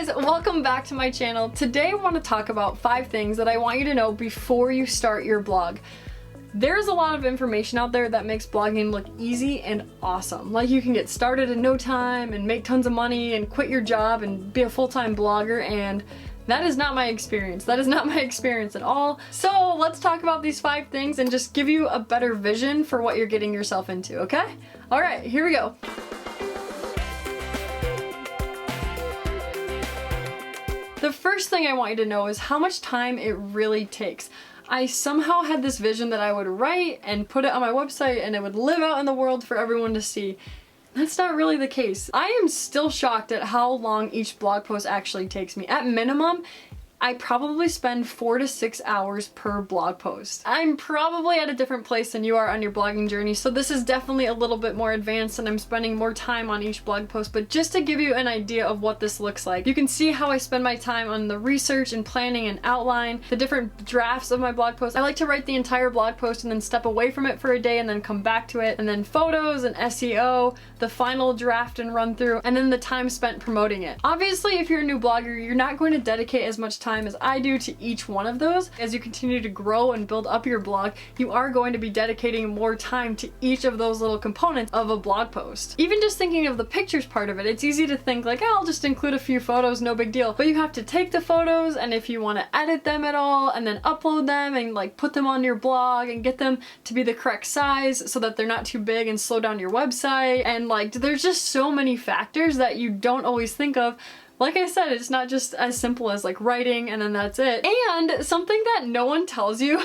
guys, welcome back to my channel. Today I want to talk about 5 things that I want you to know before you start your blog. There's a lot of information out there that makes blogging look easy and awesome. Like you can get started in no time and make tons of money and quit your job and be a full-time blogger, and that is not my experience. That is not my experience at all. So let's talk about these 5 things and just give you a better vision for what you're getting yourself into, okay? All right, here we go. The first thing I want you to know is how much time it really takes. I somehow had this vision that I would write and put it on my website and it would live out in the world for everyone to see. That's not really the case. I am still shocked at how long each blog post actually takes me. At minimum, I probably spend 4 to 6 hours per blog post. I'm probably at a different place than you are on your blogging journey, so this is definitely a little bit more advanced and I'm spending more time on each blog post, but just to give you an idea of what this looks like, you can see how I spend my time on the research and planning and outline, the different drafts of my blog post. I like to write the entire blog post and then step away from it for a day and then come back to it, and then photos and SEO, the final draft and run through, and then the time spent promoting it. Obviously, if you're a new blogger, you're not going to dedicate as much time as I do to each one of those. As you continue to grow and build up your blog, you are going to be dedicating more time to each of those little components of a blog post. Even just thinking of the pictures part of it, it's easy to think like, oh, I'll just include a few photos, no big deal. But you have to take the photos, and if you want to edit them at all and then upload them and like put them on your blog and get them to be the correct size so that they're not too big and slow down your website, and like there's just so many factors that you don't always think of. Like I said, it's not just as simple as like writing and then that's it. And something that no one tells you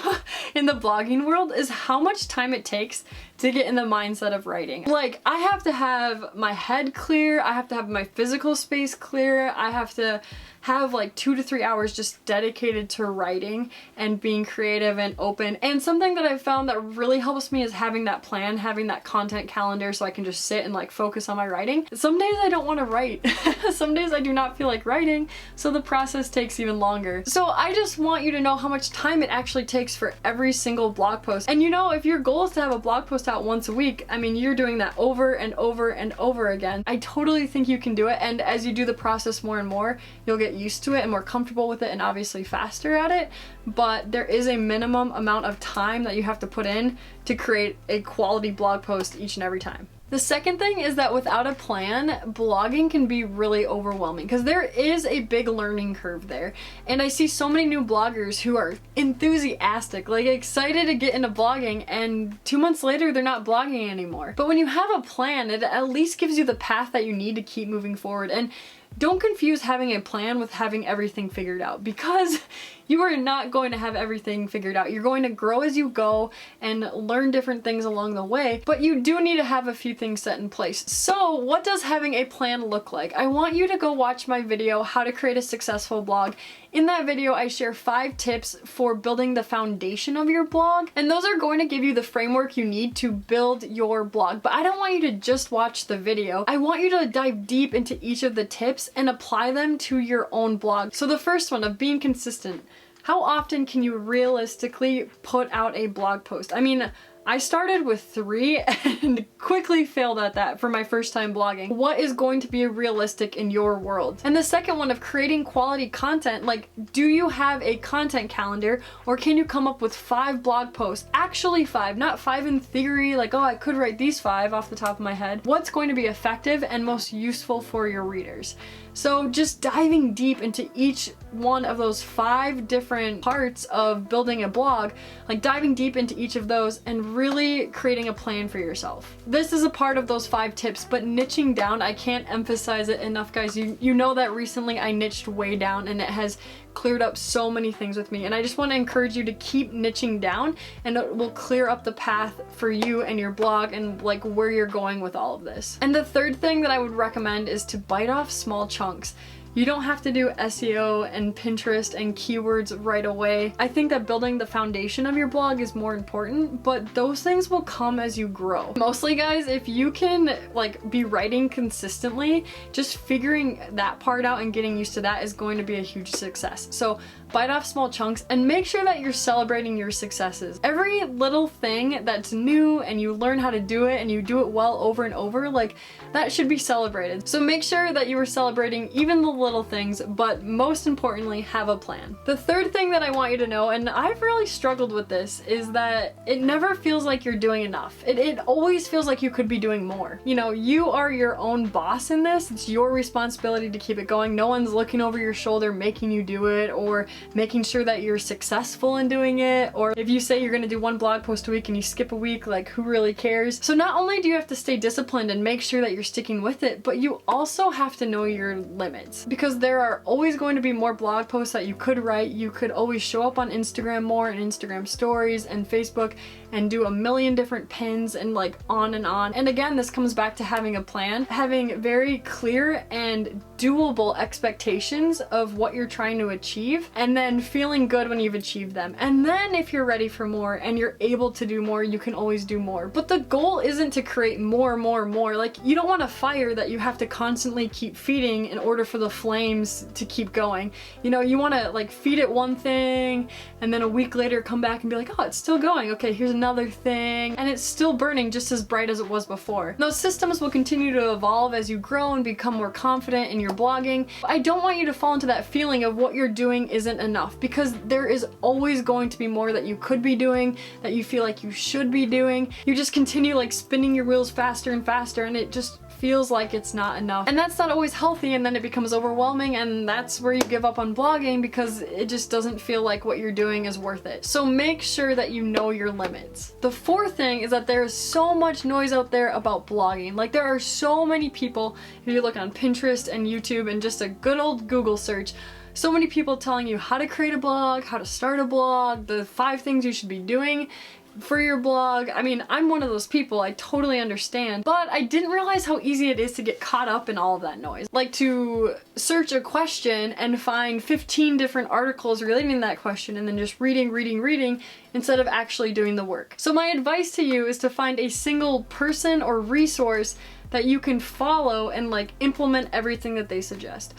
in the blogging world is how much time it takes to get in the mindset of writing. Like, I have to have my head clear, I have to have my physical space clear, I have to have like 2 to 3 hours just dedicated to writing and being creative and open. And something that I've found that really helps me is having that plan, having that content calendar so I can just sit and like focus on my writing. Some days I don't want to write. Some days I do not feel like writing, so the process takes even longer. So I just want you to know how much time it actually takes for every single blog post. And you know, if your goal is to have a blog post out once a week, I mean, you're doing that over and over and over again. I totally think you can do it, and as you do the process more and more, you'll get used to it and more comfortable with it and obviously faster at it. But there is a minimum amount of time that you have to put in to create a quality blog post each and every time. The second thing is that without a plan, blogging can be really overwhelming because there is a big learning curve there. And I see so many new bloggers who are enthusiastic, like excited to get into blogging, and 2 months later they're not blogging anymore. But when you have a plan, it at least gives you the path that you need to keep moving forward. And don't confuse having a plan with having everything figured out, because you are not going to have everything figured out. You're going to grow as you go and learn different things along the way, but you do need to have a few things set in place. So what does having a plan look like? I want you to go watch my video, How to Create a Successful Blog. In that video, I share 5 tips for building the foundation of your blog, and those are going to give you the framework you need to build your blog. But I don't want you to just watch the video. I want you to dive deep into each of the tips and apply them to your own blog. So the first one, of being consistent. How often can you realistically put out a blog post? I mean, I started with 3 and quickly failed at that for my first time blogging. What is going to be realistic in your world? And the second one, of creating quality content, like, do you have a content calendar, or can you come up with 5 blog posts? Actually 5, not 5 in theory, like, oh, I could write these 5 off the top of my head. What's going to be effective and most useful for your readers? So just diving deep into each one of those 5 different parts of building a blog, like diving deep into each of those and really creating a plan for yourself. This is a part of those 5 tips, but niching down, I can't emphasize it enough, guys. You know that recently I niched way down and it has cleared up so many things with me, and I just want to encourage you to keep niching down, and it will clear up the path for you and your blog and like where you're going with all of this. And the third thing that I would recommend is to bite off small chunks. You don't have to do SEO and Pinterest and keywords right away. I think that building the foundation of your blog is more important, but those things will come as you grow. Mostly, guys, if you can like be writing consistently, just figuring that part out and getting used to that is going to be a huge success. So bite off small chunks and make sure that you're celebrating your successes. Every little thing that's new and you learn how to do it and you do it well over and over, like that should be celebrated. So make sure that you are celebrating even the little things, but most importantly, have a plan. The third thing that I want you to know, and I've really struggled with this, is that it never feels like you're doing enough. It always feels like you could be doing more. You know, you are your own boss in this. It's your responsibility to keep it going. No one's looking over your shoulder making you do it, or making sure that you're successful in doing it, or if you say you're gonna do one blog post a week and you skip a week, like who really cares? So not only do you have to stay disciplined and make sure that you're sticking with it, but you also have to know your limits, because there are always going to be more blog posts that you could write. You could always show up on Instagram more and Instagram stories and Facebook and do a million different pins and like on and on. And again, this comes back to having a plan, having very clear and doable expectations of what you're trying to achieve, and then feeling good when you've achieved them. And then if you're ready for more and you're able to do more, you can always do more. But the goal isn't to create more. Like, you don't want a fire that you have to constantly keep feeding in order for the flames to keep going. You know, you want to like feed it one thing and then a week later come back and be like, oh, it's still going. Okay, here's another thing. And it's still burning just as bright as it was before. Those systems will continue to evolve as you grow and become more confident in your blogging. I don't want you to fall into that feeling of what you're doing isn't enough, because there is always going to be more that you could be doing, that you feel like you should be doing. You just continue like spinning your wheels faster and faster, and it just feels like it's not enough. And that's not always healthy, and then it becomes overwhelming, and that's where you give up on blogging because it just doesn't feel like what you're doing is worth it. So make sure that you know your limits. The fourth thing is that there is so much noise out there about blogging. Like, there are so many people, if you look on Pinterest and YouTube and just a good old Google search, so many people telling you how to create a blog, how to start a blog, the 5 things you should be doing for your blog. I mean, I'm one of those people, I totally understand, but I didn't realize how easy it is to get caught up in all of that noise. Like, to search a question and find 15 different articles relating to that question and then just reading instead of actually doing the work. So my advice to you is to find a single person or resource that you can follow and like implement everything that they suggest.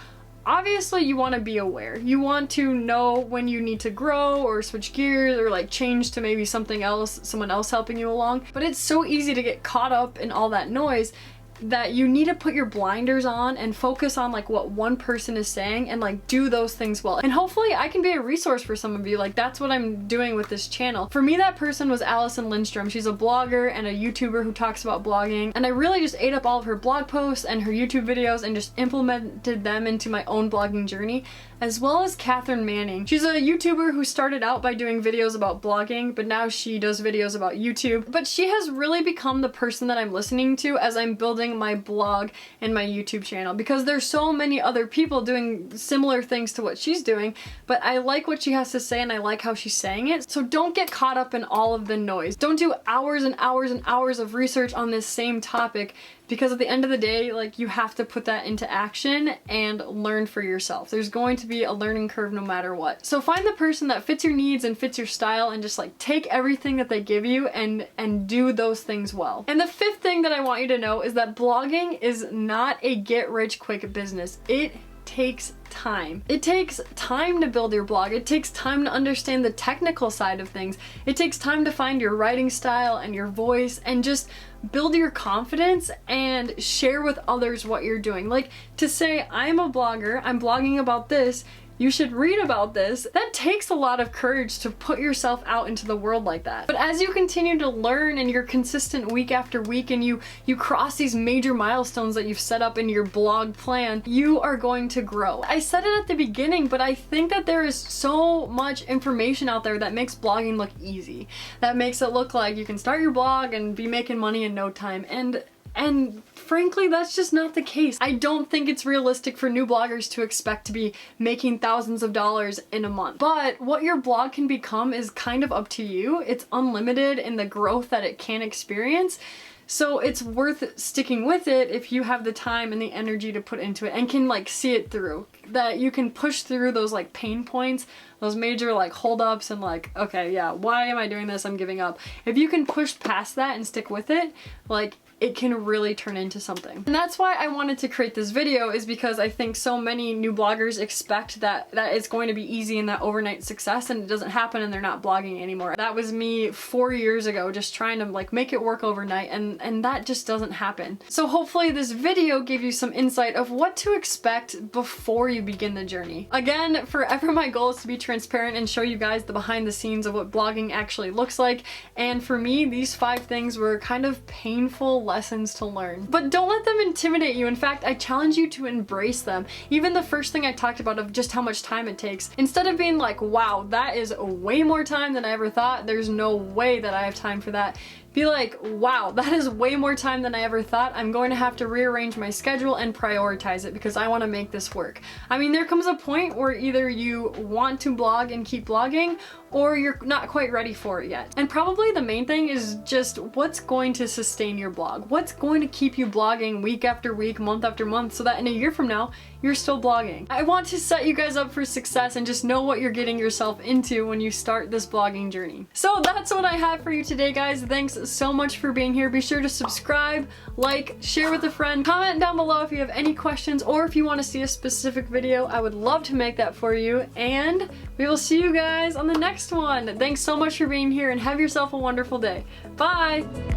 Obviously, you want to be aware. You want to know when you need to grow or switch gears or like change to maybe something else, someone else helping you along. But it's so easy to get caught up in all that noise that you need to put your blinders on and focus on like what one person is saying and like do those things well. And hopefully I can be a resource for some of you. Like, that's what I'm doing with this channel. For me, that person was Allison Lindstrom. She's a blogger and a YouTuber who talks about blogging, and I really just ate up all of her blog posts and her YouTube videos and just implemented them into my own blogging journey, as well as Catherine Manning. She's a YouTuber who started out by doing videos about blogging, but now she does videos about YouTube. But she has really become the person that I'm listening to as I'm building my blog and my YouTube channel, because there's so many other people doing similar things to what she's doing, but I like what she has to say and I like how she's saying it. So don't get caught up in all of the noise. Don't do hours and hours and hours of research on this same topic, because at the end of the day, like, you have to put that into action and learn for yourself. There's going to be a learning curve no matter what. So find the person that fits your needs and fits your style and just like take everything that they give you and do those things well. And the fifth thing that I want you to know is that blogging is not a get-rich-quick business. It takes time. It takes time to build your blog. It takes time to understand the technical side of things. It takes time to find your writing style and your voice and just build your confidence and share with others what you're doing. Like, to say, I'm a blogger, I'm blogging about this, you should read about this. That takes a lot of courage to put yourself out into the world like that. But as you continue to learn and you're consistent week after week and you cross these major milestones that you've set up in your blog plan, you are going to grow. I said it at the beginning, but I think that there is so much information out there that makes blogging look easy. That makes it look like you can start your blog and be making money in no time. And frankly, that's just not the case. I don't think it's realistic for new bloggers to expect to be making thousands of dollars in a month. But what your blog can become is kind of up to you. It's unlimited in the growth that it can experience. So it's worth sticking with it if you have the time and the energy to put into it and can like see it through. That you can push through those like pain points, those major like holdups and like, okay, yeah, why am I doing this? I'm giving up. If you can push past that and stick with it, like, it can really turn into something. And that's why I wanted to create this video, is because I think so many new bloggers expect that it's going to be easy and that overnight success, and it doesn't happen and they're not blogging anymore. That was me 4 years ago, just trying to like make it work overnight, and that just doesn't happen. So hopefully this video gave you some insight of what to expect before you begin the journey. Again, forever my goal is to be transparent and show you guys the behind the scenes of what blogging actually looks like, and for me these 5 things were kind of painful lessons to learn. But don't let them intimidate you. In fact, I challenge you to embrace them. Even the first thing I talked about of just how much time it takes, instead of being like, wow, that is way more time than I ever thought, there's no way that I have time for that, be like, wow, that is way more time than I ever thought. I'm going to have to rearrange my schedule and prioritize it because I want to make this work. I mean, there comes a point where either you want to blog and keep blogging, or you're not quite ready for it yet. And probably the main thing is just what's going to sustain your blog? What's going to keep you blogging week after week, month after month, so that in a year from now, you're still blogging? I want to set you guys up for success and just know what you're getting yourself into when you start this blogging journey. So that's what I have for you today, guys. Thanks so much for being here. Be sure to subscribe, like, share with a friend, comment down below if you have any questions or if you want to see a specific video. I would love to make that for you, and we will see you guys on the next one. Thanks so much for being here and have yourself a wonderful day. Bye!